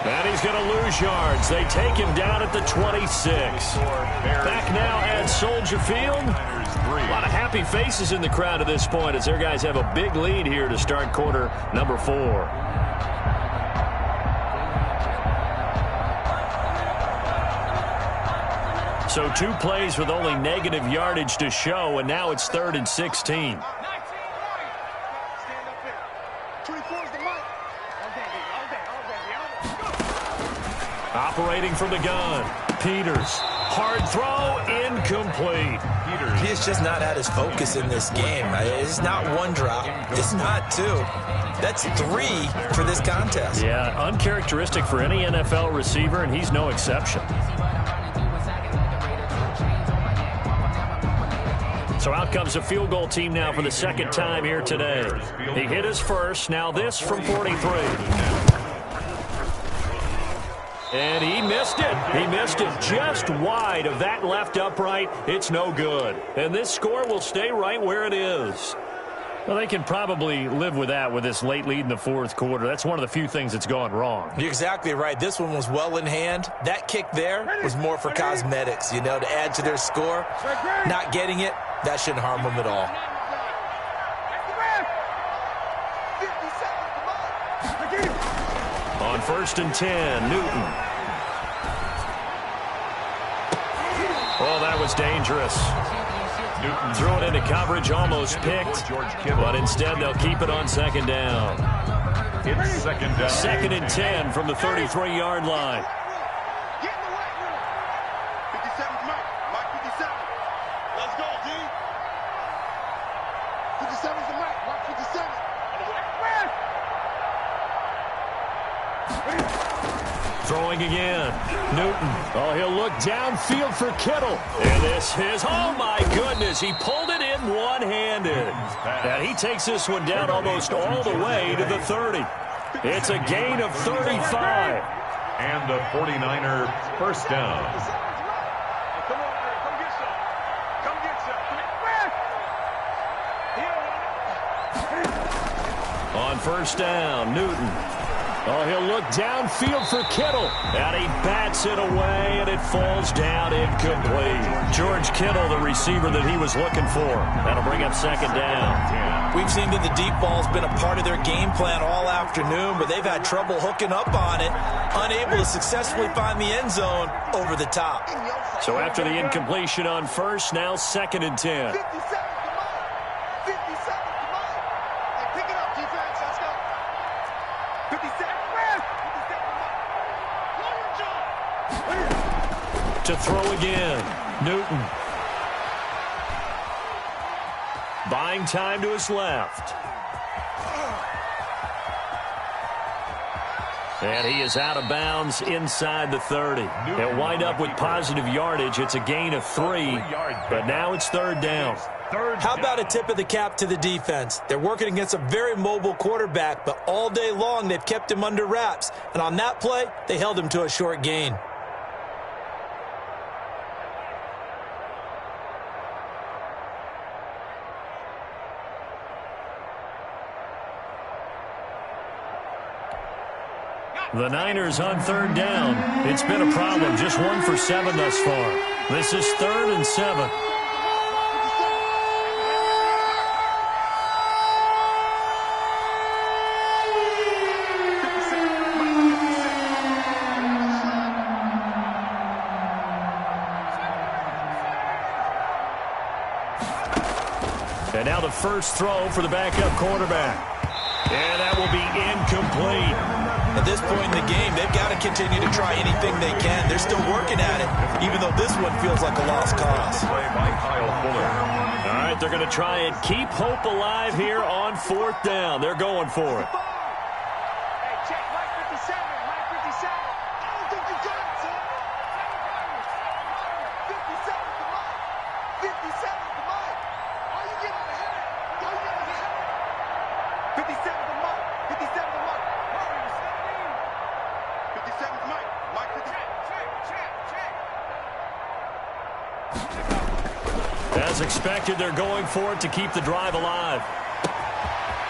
And he's going to lose yards. They take him down at the 26. Back now at Soldier Field. A lot of happy faces in the crowd at this point as their guys have a big lead here to start quarter number 4. So 2 plays with only negative yardage to show, and now it's 3rd and 16. Operating from the gun. Peters. Hard throw. Incomplete. He has just not had his focus in this game. It's not 1 drop. It's not 2. That's 3 for this contest. Yeah, uncharacteristic for any NFL receiver, and he's no exception. So out comes a field goal team now for the 2nd time here today. He hit his first. Now this from 43. And he missed it. He missed it just wide of that left upright. It's no good. And this score will stay right where it is. Well, they can probably live with that with this late lead in the 4th quarter. That's one of the few things that's gone wrong. You're exactly right. This one was well in hand. That kick there was more for cosmetics, to add to their score. Not getting it, that shouldn't harm them at all. On 1st and 10, Newton. Oh, that was dangerous. Newton threw it into coverage, almost picked, but instead they'll keep it on 2nd down. It's 2nd down. 2nd and 10 from the 33-yard line. Throwing again. Newton. Oh, he'll look downfield for Kittle. And this is, oh my goodness, he pulled it in one-handed. And he takes this one down almost all the way to the 30. It's a gain of 35. And the 49er 1st down. On first down. Newton. Oh, he'll look downfield for Kittle. And he bats it away, and it falls down incomplete. George Kittle, the receiver that he was looking for. That'll bring up second down. We've seen that the deep ball's been a part of their game plan all afternoon, but they've had trouble hooking up on it, unable to successfully find the end zone over the top. So after the incompletion on first, now second and 10. 50 seconds to mine. 50 seconds to mine. Hey, pick it up, defense. Let's go. 50 seconds. 50 seconds to mine. To throw again. Newton. Buying time to his left. And he is out of bounds inside the 30. They'll wind up with positive yardage. It's a gain of 3, but now it's third down. How about a tip of the cap to the defense? They're working against a very mobile quarterback, but all day long they've kept him under wraps. And on that play, they held him to a short gain. The Niners on third down. It's been a problem. Just 1 for 7 thus far. This is 3rd and 7. And now the first throw for the backup quarterback. And that will be incomplete. At this point in the game, they've got to continue to try anything they can. They're still working at it, even though this one feels like a lost cause. All right, they're going to try and keep hope alive here on 4th down. They're going for it. Hey, check Mike 57. Mike 57. I don't think you got it, son. 50 seconds to Mike. 50 seconds to Mike. All you get on the head. All you get on the head. 50 seconds to Mike. 50 seconds to Mike. 50 seconds to Mike. Mike 50. As expected, they're going for it to keep the drive alive.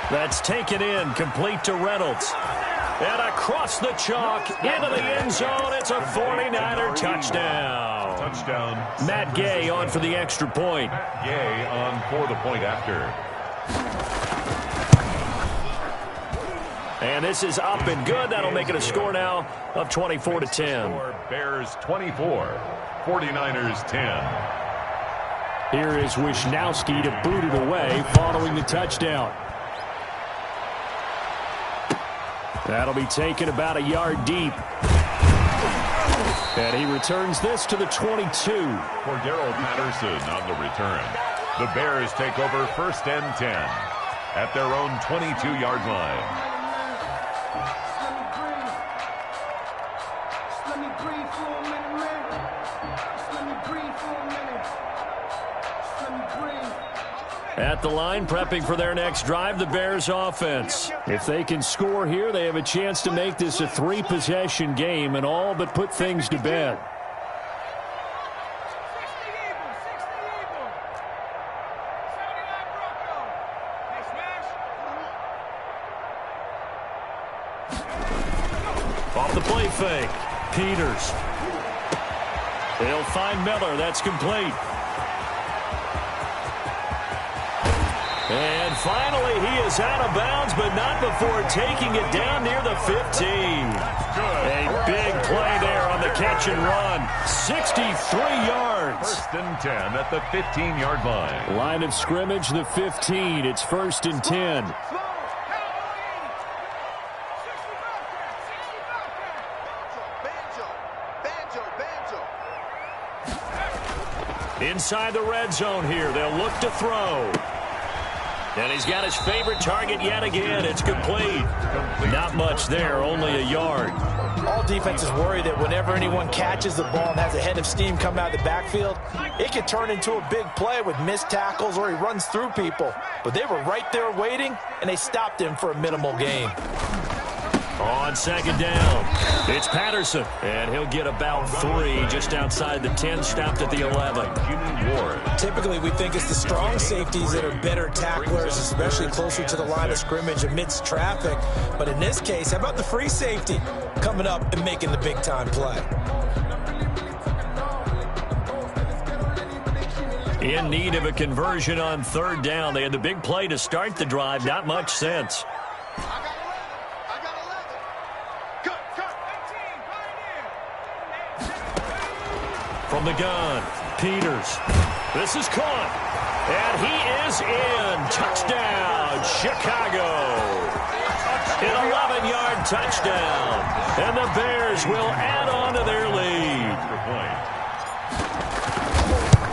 That's taken in, complete to Reynolds. And across the chalk, into the end zone. It's a 49er touchdown. Touchdown. Matt Gay on for the extra point. Matt Gay on for the point after. And this is up and good. That'll make it a score now of 24-10. Bears 24, 49ers 10. Here is Wisnowski to boot it away following the touchdown. That'll be taken about a yard deep. And he returns this to the 22. Cordero Patterson on the return. The Bears take over 1st and 10 at their own 22-yard line. At the line, prepping for their next drive, the Bears offense. If they can score here, they have a chance to make this a 3-possession game and all but put things to bed. Off the play fake. Peters. They'll find Miller. That's complete. And finally, he is out of bounds, but not before taking it down near the 15. A big play there on the catch and run. 63 yards. 1st and 10 at the 15-yard line. Line of scrimmage, the 15. It's 1st and 10. Inside the red zone here. They'll look to throw. And he's got his favorite target yet again. It's complete. Not much there, only a yard. All defenses worry that whenever anyone catches the ball and has a head of steam come out of the backfield, it could turn into a big play with missed tackles or he runs through people. But they were right there waiting, and they stopped him for a minimal gain. On second down, it's Patterson, and he'll get about 3 just outside the 10, stopped at the 11. Typically, we think it's the strong safeties that are better tacklers, especially closer to the line of scrimmage amidst traffic. But in this case, how about the free safety coming up and making the big-time play? In need of a conversion on third down. They had the big play to start the drive. Not much sense. From the gun, Peters. This is caught. And he is in. Touchdown, Chicago. An 11-yard touchdown. And the Bears will add on to their lead.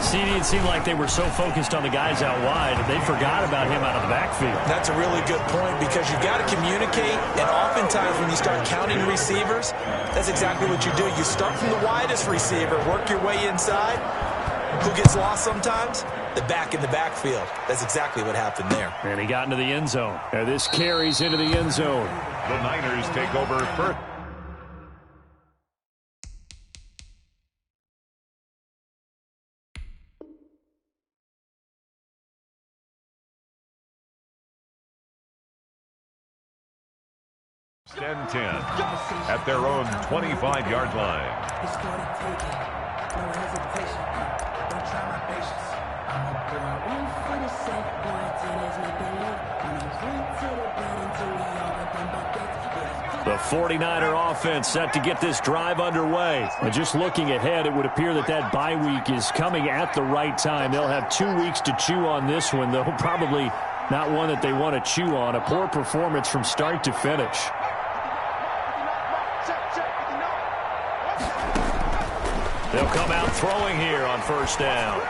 See, it seemed like they were so focused on the guys out wide, they forgot about him out of the backfield. That's a really good point because you've got to communicate, and oftentimes when you start counting receivers, that's exactly what you do. You start from the widest receiver, work your way inside. Who gets lost sometimes? The back in the backfield. That's exactly what happened there. And he got into the end zone. And this carries into the end zone. The Niners take over first. And 10 at their own 25-yard line. The 49er offense set to get this drive underway. And just looking ahead, it would appear that that bye week is coming at the right time. They'll have 2 weeks to chew on this one, though probably not one that they want to chew on. A poor performance from start to finish. They'll come out throwing here on first down.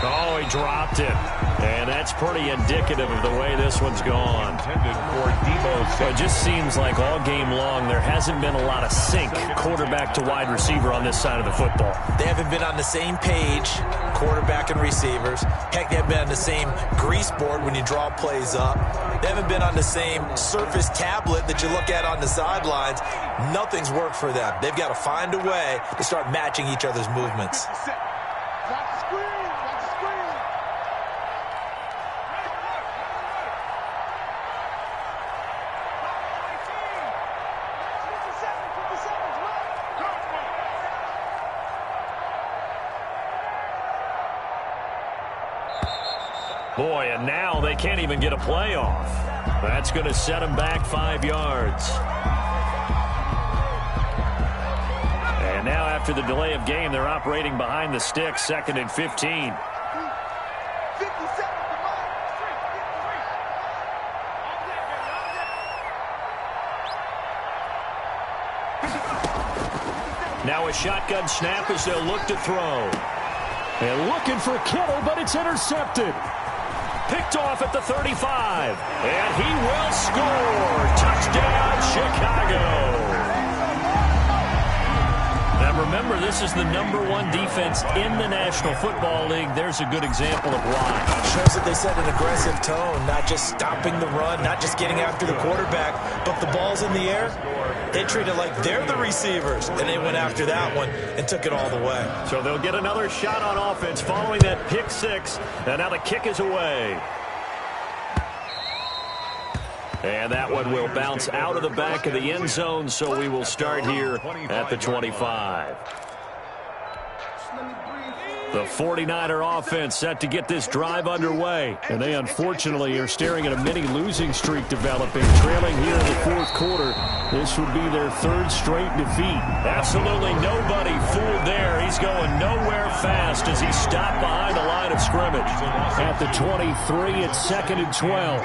Oh, he dropped it. And that's pretty indicative of the way this one's gone. It just seems like all game long there hasn't been a lot of sync quarterback to wide receiver on this side of the football. They haven't been on the same page, quarterback and receivers. Heck, they haven't been on the same grease board when you draw plays up. They haven't been on the same surface tablet that you look at on the sidelines. Nothing's worked for them. They've got to find a way to start matching each other's movements. Boy, and now they can't even get a play off. That's going to set them back 5 yards. And now after the delay of game, they're operating behind the sticks, 2nd and 15. Now a shotgun snap as they'll look to throw. And looking for Kittle, but it's intercepted. Picked off at the 35. And he will score. Touchdown, Chicago. Now remember, this is the #1 defense in the National Football League. There's a good example of why. Shows that they set an aggressive tone, not just stopping the run, not just getting after the quarterback, but the ball's in the air. They treat it like they're the receivers, and they went after that one and took it all the way. So they'll get another shot on offense following that pick six, and now the kick is away. And that one will bounce out of the back of the end zone, so we will start here at the 25. The 49er offense set to get this drive underway. And they unfortunately are staring at a mini losing streak developing, trailing here in the 4th quarter. This would be their 3rd straight defeat. Absolutely nobody fooled there. He's going nowhere fast as he stopped behind the line of scrimmage. At the 23, it's 2nd and 12.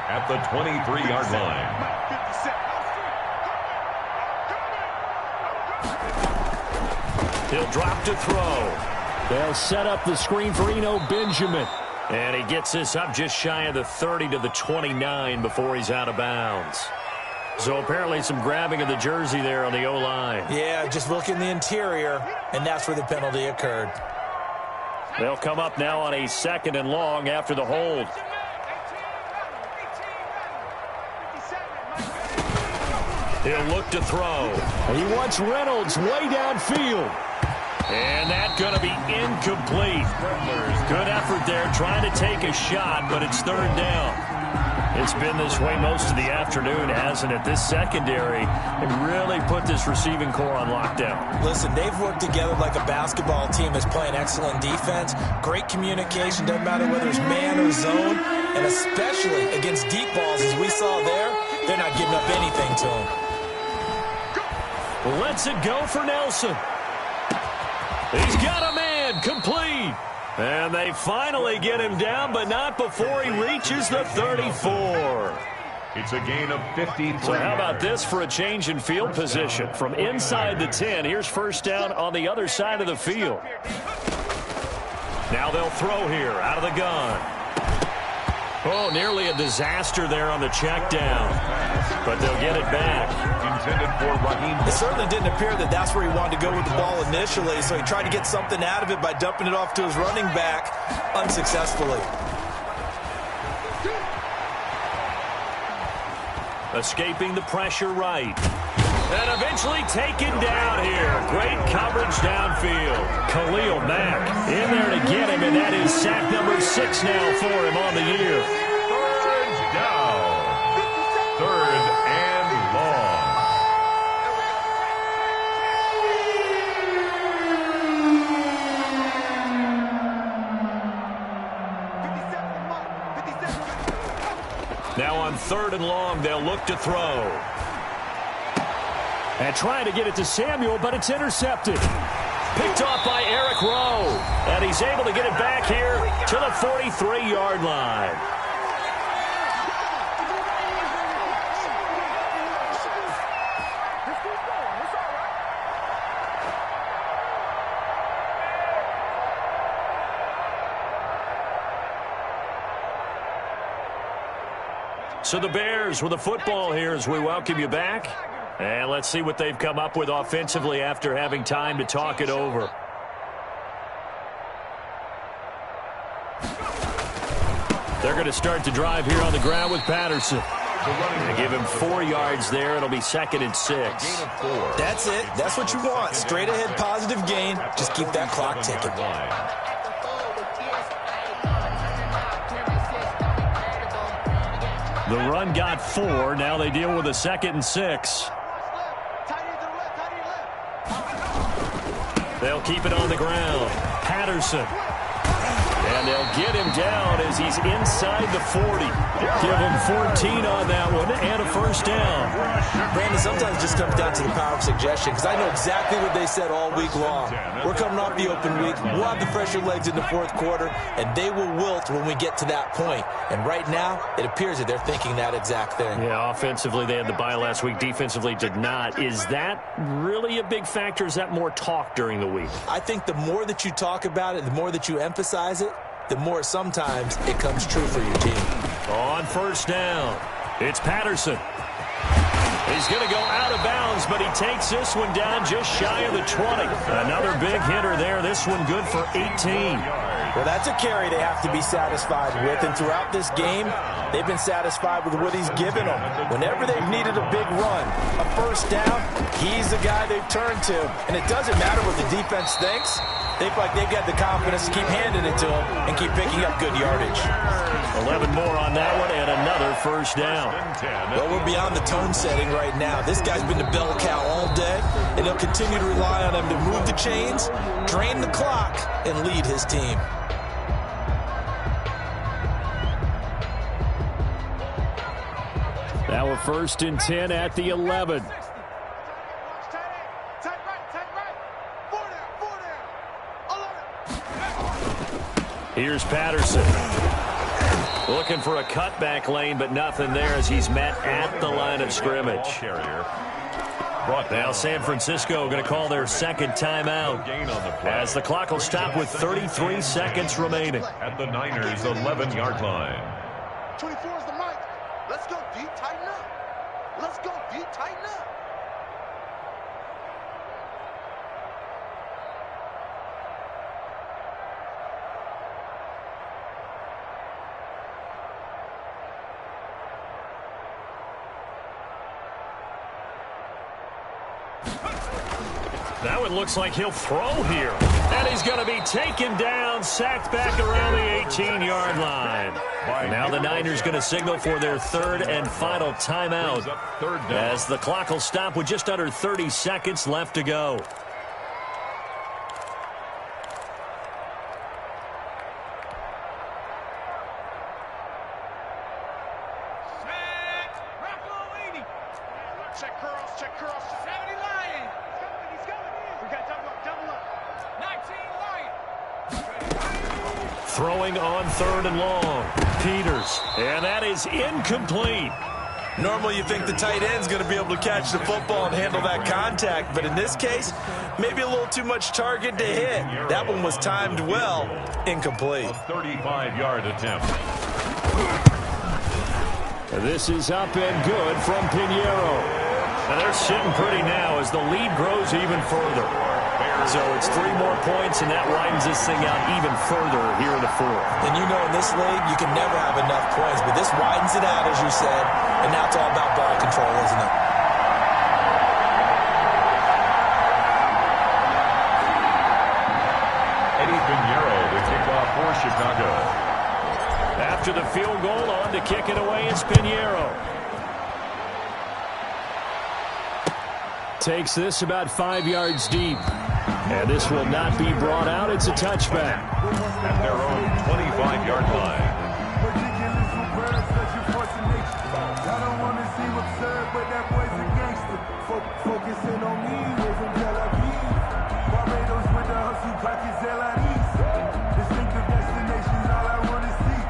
At the 23-yard line. He'll drop to throw. They'll set up the screen for Eno Benjamin. And he gets this up just shy of the 30 to the 29 before he's out of bounds. So apparently some grabbing of the jersey there on the O-line. Yeah, just look in the interior, and that's where the penalty occurred. They'll come up now on a 2nd and long after the hold. He'll look to throw. He wants Reynolds way downfield. And that's going to be incomplete. Good effort there trying to take a shot, but it's third down. It's been this way most of the afternoon, hasn't it? This secondary really put this receiving core on lockdown. Listen, they've worked together like a basketball team that's playing excellent defense. Great communication, doesn't matter whether it's man or zone. And especially against deep balls, as we saw there, they're not giving up anything to them. Lets it go for Nelson. He's got a man, complete. And they finally get him down, but not before he reaches the 34. It's a gain of 53. So how about this for a change in field position? From inside the 10, here's first down on the other side of the field. Now they'll throw here out of the gun. Oh, nearly a disaster there on the check down. But they'll get it back. Intended for Raheem. It certainly didn't appear that that's where he wanted to go with the ball initially, so he tried to get something out of it by dumping it off to his running back unsuccessfully. Escaping the pressure right. And eventually taken down here. Great coverage downfield. Khalil Mack in there to get him, and that is sack number 6 now for him on the year. Third down. Third and long. Now on third and long, they'll look to throw. And trying to get it to Samuel, but it's intercepted. Picked off by Eric Rowe. And he's able to get it back here to the 43-yard line. So the Bears with the football here as we welcome you back. And let's see what they've come up with offensively after having time to talk it over. They're going to start the drive here on the ground with Patterson. They give him 4 yards there. It'll be 2nd and 6. That's it. That's what you want. Straight ahead positive gain. Just keep that clock ticking. The run got 4. Now they deal with a 2nd and 6. They'll keep it on the ground. Patterson. And they'll get him down as he's inside the 40. Give him 14 on that one and a first down. Brandon, sometimes it just comes down to the power of suggestion, because I know exactly what they said all week long. We're coming off the open week. We'll have the fresher legs in the fourth quarter, and they will wilt when we get to that point. And right now, it appears that they're thinking that exact thing. Yeah, offensively, they had the bye last week. Defensively, did not. Is that really a big factor? Is that more talk during the week? I think the more that you talk about it, the more that you emphasize it, the more sometimes it comes true for your team. On first down, it's Patterson. He's going to go out of bounds, but he takes this one down just shy of the 20. Another big hitter there. This one good for 18. Well, that's a carry they have to be satisfied with, and throughout this game, they've been satisfied with what he's given them. Whenever they've needed a big run, a first down, he's the guy they've turned to. And it doesn't matter what the defense thinks. They feel like they've got the confidence to keep handing it to him and keep picking up good yardage. 11 more on that one and another first down. Well, we're beyond the tone setting right now. This guy's been the bell cow all day, and he'll continue to rely on him to move the chains, drain the clock, and lead his team. Now a 1st and 10 at the 11. Here's Patterson. Looking for a cutback lane, but nothing there as he's met at the line of scrimmage. Now San Francisco going to call their second timeout as the clock will stop with 33 seconds remaining. At the Niners' 11-yard line. 24 is the mic. Let's go deep, tighten up. Let's go deep, tighten up. That one looks like he'll throw here. And he's going to be taken down, sacked back around the 18-yard line. Now the Niners going to signal for their third and final timeout as the clock will stop with just under 30 seconds left to go. Check curls. 70 Lion. He's coming. We got double up. 19 Lion. Throwing on third and long. Peters. And that is incomplete. Normally you think the tight end's going to be able to catch the football and handle that contact, but in this case, maybe a little too much target to hit. That one was timed well. Incomplete. A 35-yard attempt. This is up and good from Pinheiro. And they're sitting pretty now as the lead grows even further. So it's 3 more points, and that widens this thing out even further here in the fourth. And you know in this league, you can never have enough points, but this widens it out, as you said, and now it's all about ball control, isn't it? Eddie Pinheiro, the kickoff for Chicago. After the field goal, on to kick it away, it's Pinheiro. Takes this about 5 yards deep. And this will not be brought out. It's a touchback. At their own 25-yard line. I don't want to seem absurd, but that boy's a gangster. Focusing on me, we're from Tel Aviv. Barbados with the hustle, pockets LIDs. Distinctive destinations, all I want to see.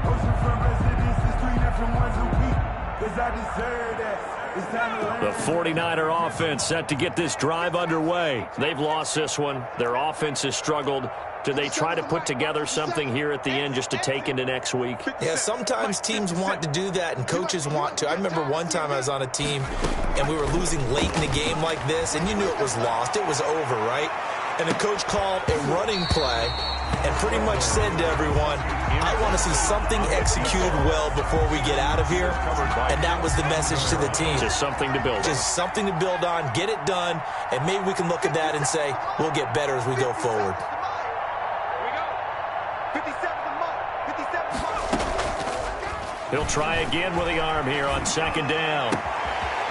Oceanfront residences, 3 different ones a week. Cause I deserve that. The 49er offense set to get this drive underway. They've lost this one. Their offense has struggled. Do they try to put together something here at the end just to take into next week? Yeah, sometimes teams want to do that and coaches want to. I remember one time I was on a team and we were losing late in the game like this, and you knew it was lost. It was over, right? And the coach called a running play and pretty much said to everyone, I want to see something executed well before we get out of here. And that was the message to the team. Just something to build on. Just something to build on, get it done, and maybe we can look at that and say, we'll get better as we go forward. He'll try again with the arm here on second down.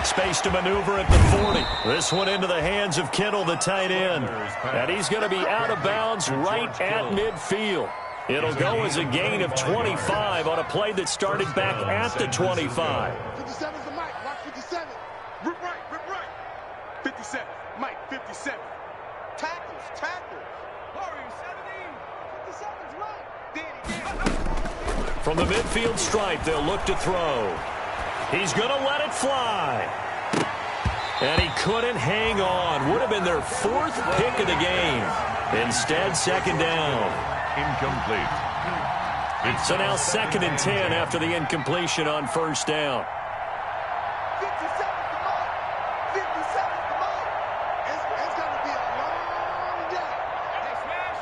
Space to maneuver at the 40. This one into the hands of Kittle, the tight end. And he's going to be out of bounds right at midfield. It'll go as a gain of 25 on a play that started back at the 25. 57's the Mike. Watch 57. Rip right. 57. Mike, 57. Tackles. Warrior 17. 57's right. From the midfield stripe, they'll look to throw. He's going to let it fly. And he couldn't hang on. Would have been their 4th pick of the game. Instead, second down. Incomplete. So now 2nd and 10 after the incompletion on first down. 57's the Mike. 57's the Mike. It's going to be a long day. Hey, Smash.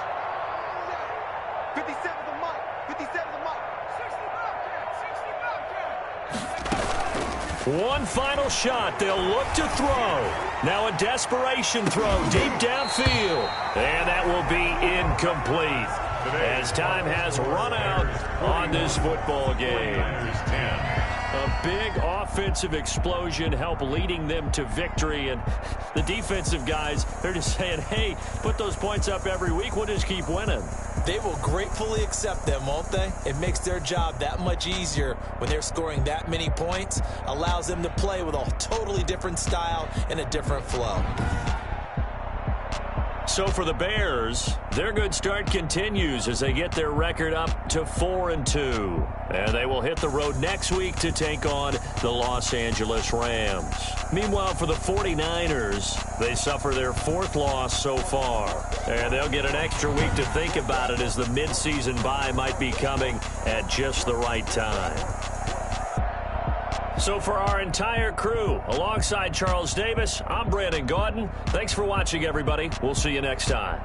57's the Mike. 57's the Mike. 60 Bobcat. One final shot. They'll look to throw. Now a desperation throw deep downfield. And that will be incomplete as time has run out on this football game. A big offensive explosion helped leading them to victory, and the defensive guys, they're just saying, hey, put those points up every week, we'll just keep winning. They will gratefully accept them, won't they? It makes their job that much easier when they're scoring that many points, allows them to play with a totally different style and a different flow. So for the Bears, their good start continues as they get their record up to 4-2. And they will hit the road next week to take on the Los Angeles Rams. Meanwhile, for the 49ers, they suffer their 4th loss so far. And they'll get an extra week to think about it as the midseason bye might be coming at just the right time. So for our entire crew, alongside Charles Davis, I'm Brandon Gaudin. Thanks for watching, everybody. We'll see you next time.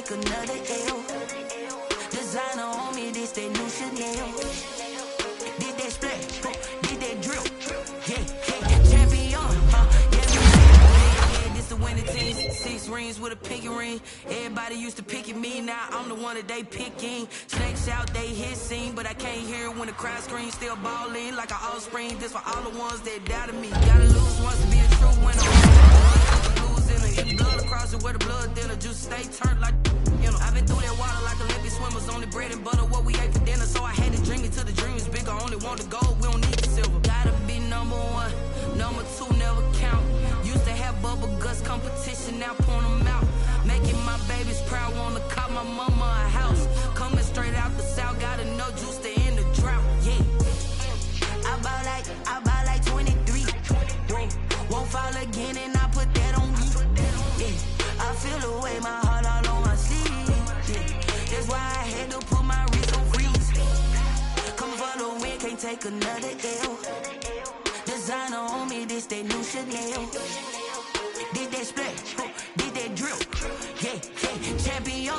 take another L. Designer on me, this that new Chanel. Did that splat, did that drill. Yeah, champion, yeah, this the winning team. 6 rings with a pinky ring. Everybody used to pick at me, now I'm the one that they picking. Snakes out, they hit scene, but I can't hear it when the crowd screams. Still balling like an offspring. This for all the ones that doubted me. Gotta lose once to be a true winner. Blood across it where the blood thinner. Juice stay turned like, you know. I've been through that water like Olympic swimmers. Only bread and butter what we ate for dinner. So I had to drink it till the dream is bigger. Only want the gold, we don't need the silver. Gotta be number 1, number 2 never count. Used to have bubble guts competition, now point them out. Making my babies proud, wanna call my mama a house. Coming straight out the south, gotta know juice to end the drought. Yeah, I buy like 23. Won't fall again and I put that on me. Yeah, I feel the way, my heart all on my sleeve. Yeah, that's why I had to put my wrist on freeze. Come for the win, can't take another L. Designer on me, this that new Chanel. Did that splat, did that drill. Yeah, champion,